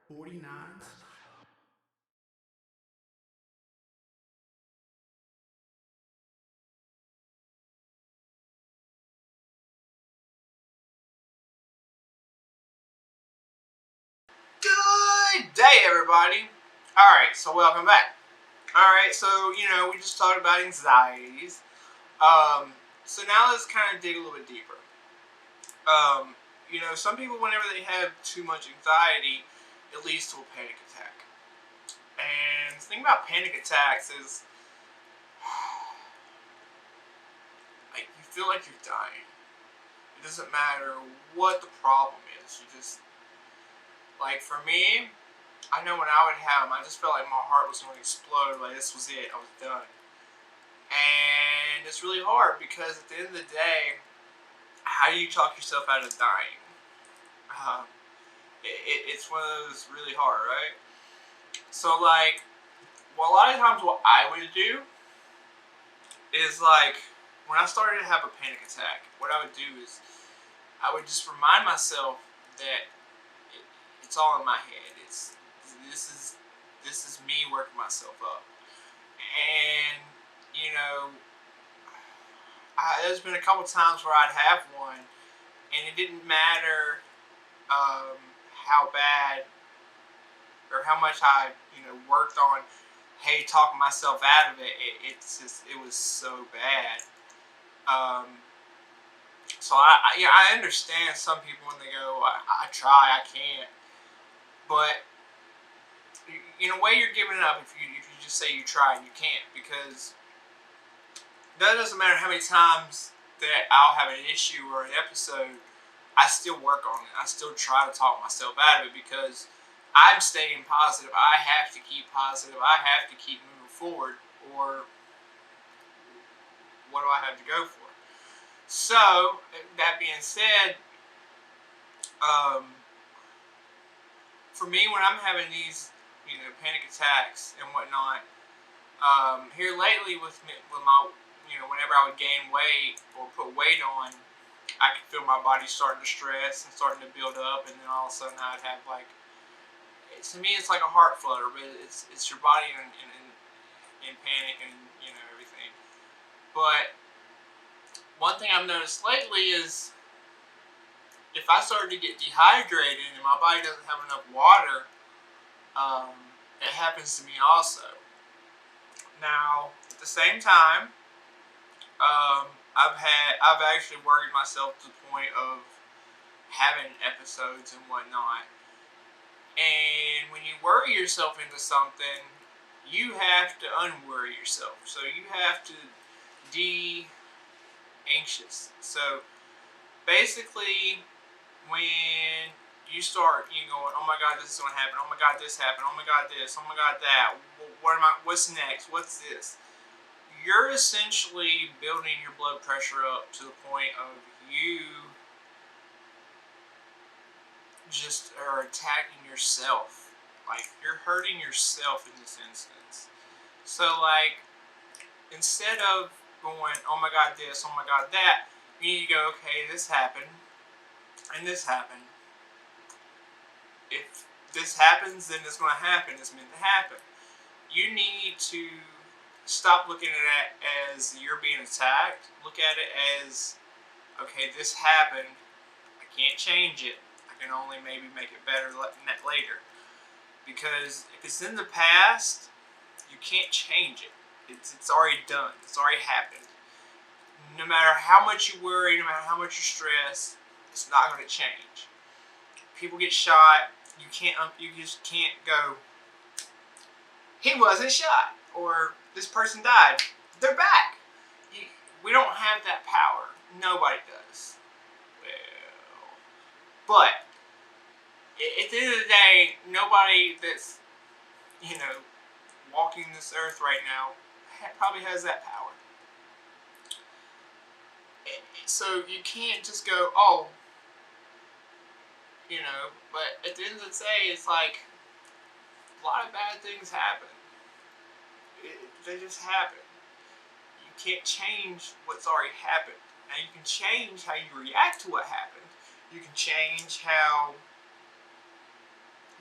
49 style. Good day, everybody. Alright, so welcome back. Alright, so, we just talked about anxieties. So now let's kind of dig a little bit deeper. Some people, whenever they have too much anxiety, it leads to a panic attack. And the thing about panic attacks is, like, you feel like you're dying. It doesn't matter what the problem is. You just, like, for me, I know when I would have them, I just felt like my heart was going to explode. Like, this was it. I was done. And it's really hard because at the end of the day, how do you talk yourself out of dying? Uh, it's one of those really hard, right? So, like, well, a lot of times what I would do is, like, when I started to have a panic attack, what I would do is I would just remind myself that it's all in my head. This is this is me working myself up, and you know, there's been a couple times where I'd have one, and it didn't matter how bad or how much I worked on, hey, talking myself out of it. It was so bad. Um, so I understand some people when they go, I try, I can't, but in a way you're giving up if you just say you try and you can't, because that doesn't matter how many times that I'll have an issue or an episode. I still work on it. I still try to talk myself out of it because I'm staying positive. I have to keep positive. I have to keep moving forward, or what do I have to go for? So, that being said, um, for me, when I'm having these, panic attacks and whatnot, here lately with my, whenever I would gain weight or put weight on, I could feel my body starting to stress and starting to build up, and then all of a sudden I'd have like, to me it's like a heart flutter, but it's your body in panic and everything. But one thing I've noticed lately is if I started to get dehydrated and my body doesn't have enough water, it happens to me also. Now at the same time, I've actually worried myself to the point of having episodes and whatnot. And when you worry yourself into something, you have to unworry yourself. So you have to de-anxious. So basically, when you start, going, oh my God, this is going to happen. Oh my God, this happened. Oh my God, this. Oh my God, that. What's next? What's this? You're essentially building your blood pressure up to the point of you just are attacking yourself. Like, you're hurting yourself in this instance. So, like, instead of going, oh my God, this, oh my God, that, you need to go, okay, this happened, and this happened. If this happens, then it's going to happen. It's meant to happen. You need to stop looking at it as you're being attacked. Look at it as, okay, this happened. I can't change it. I can only maybe make it better later. Because if it's in the past, you can't change it. It's already done. It's already happened. No matter how much you worry, no matter how much you stress, it's not going to change. People get shot. You just can't go, he wasn't shot, or this person died. They're back. We don't have that power. Nobody does. Well, but at the end of the day, nobody that's walking this earth right now probably has that power. So you can't just go, oh, But at the end of the day, it's like a lot of bad things happen. They just happen. You can't change what's already happened. Now you can change how you react to what happened. You can change how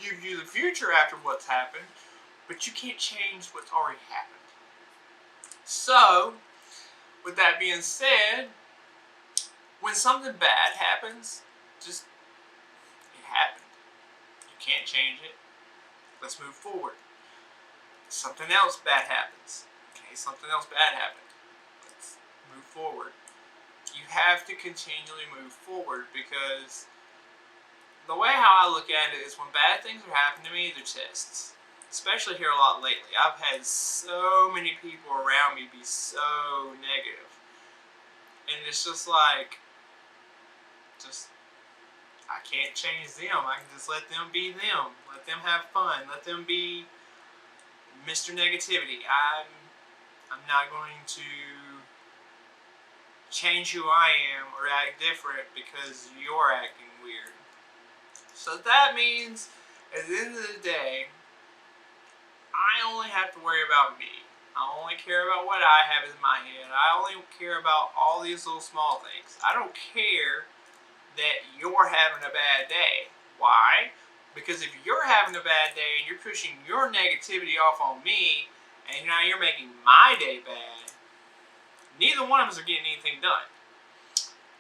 give you the future after what's happened, but you can't change what's already happened. So, with that being said, when something bad happens, just, it happened. You can't change it. Let's move forward. Something else bad happens. Okay, something else bad happened. Let's move forward. You have to continually move forward, because the way how I look at it is when bad things are happening to me, they're tests. Especially here a lot lately. I've had so many people around me be so negative. And it's just like, I can't change them. I can just let them be them. Let them have fun. Let them be Mr. Negativity. I'm not going to change who I am or act different because you're acting weird. So that means, at the end of the day, I only have to worry about me. I only care about what I have in my head. I only care about all these little small things. I don't care that you're having a bad day. Why? Because if you're having a bad day and you're pushing your negativity off on me, and now you're making my day bad, neither one of us are getting anything done.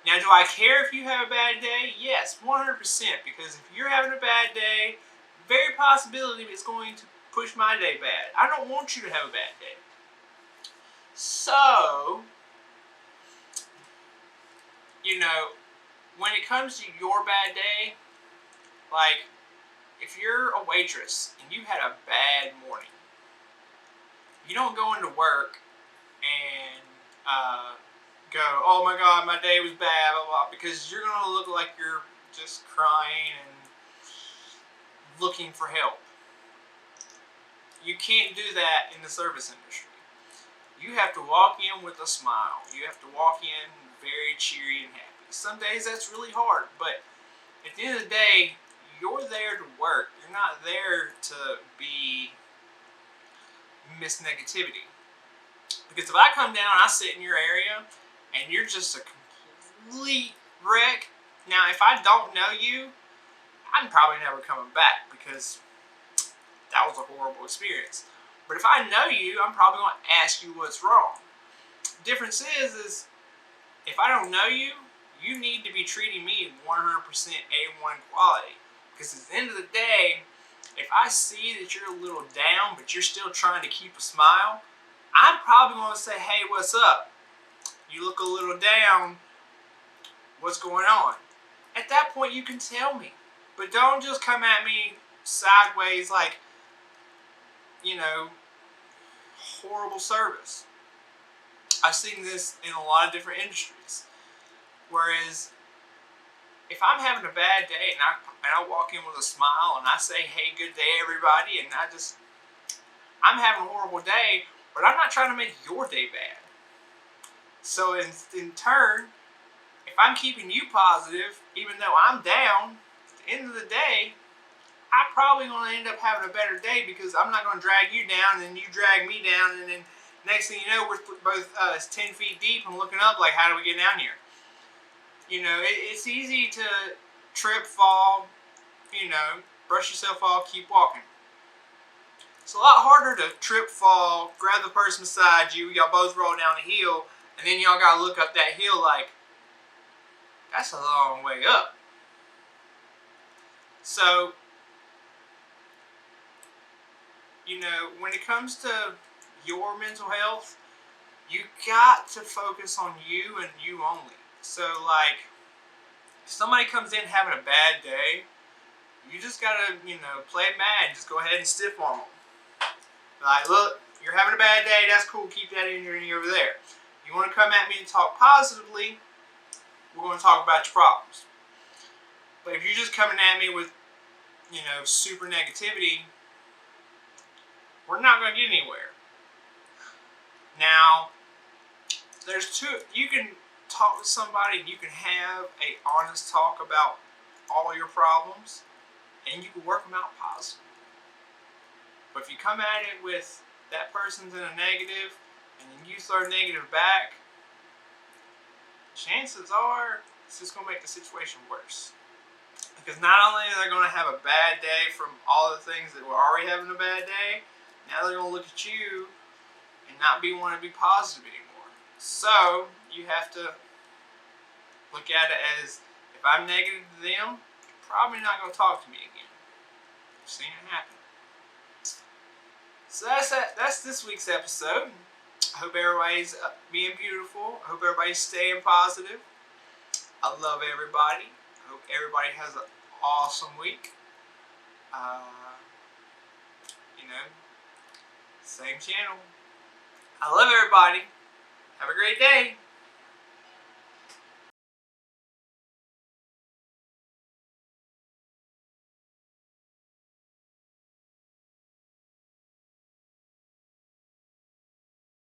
Now, do I care if you have a bad day? Yes, 100%. Because if you're having a bad day, very possibility it's going to push my day bad. I don't want you to have a bad day. So, when it comes to your bad day, like, if you're a waitress and you had a bad morning, you don't go into work and go, oh my God, my day was bad, blah, blah, because you're going to look like you're just crying and looking for help. You can't do that in the service industry. You have to walk in with a smile. You have to walk in very cheery and happy. Some days that's really hard, but at the end of the day, you're there to work. You're not there to be Miss Negativity. Because if I come down and I sit in your area and you're just a complete wreck, now if I don't know you, I'm probably never coming back because that was a horrible experience. But if I know you, I'm probably going to ask you what's wrong. The difference is if I don't know you, you need to be treating me 100% A1 quality. Because at the end of the day, if I see that you're a little down, but you're still trying to keep a smile, I'm probably going to say, hey, what's up? You look a little down. What's going on? At that point, you can tell me. But don't just come at me sideways like, horrible service. I've seen this in a lot of different industries. Whereas, if I'm having a bad day and I walk in with a smile and I say, hey, good day, everybody, and I'm having a horrible day, but I'm not trying to make your day bad. So in turn, if I'm keeping you positive, even though I'm down, at the end of the day, I'm probably going to end up having a better day because I'm not going to drag you down and then you drag me down, and then next thing you know, we're both 10 feet deep and looking up like, how do we get down here? It's easy to trip, fall, brush yourself off, keep walking. It's a lot harder to trip, fall, grab the person beside you, y'all both roll down the hill, and then y'all got to look up that hill like, that's a long way up. So, when it comes to your mental health, you got to focus on you and you only. So, like, if somebody comes in having a bad day, you just gotta, play it mad. Just go ahead and stiff arm them. Like, look, you're having a bad day, that's cool, keep that energy over there. You want to come at me and talk positively, we're going to talk about your problems. But if you're just coming at me with, super negativity, we're not going to get anywhere. Now, you can talk with somebody and you can have an honest talk about all your problems and you can work them out positively. But if you come at it with that person's in a negative and then you throw negative back, chances are it's just going to make the situation worse. Because not only are they going to have a bad day from all the things that were already having a bad day, now they're going to look at you and not want to be positive anymore. So you have to look at it as, if I'm negative to them, they're probably not going to talk to me again. I've seen it happen. So that's this week's episode. I hope everybody's being beautiful. I hope everybody's staying positive. I love everybody. I hope everybody has an awesome week. You know, same channel. I love everybody. Have a great day.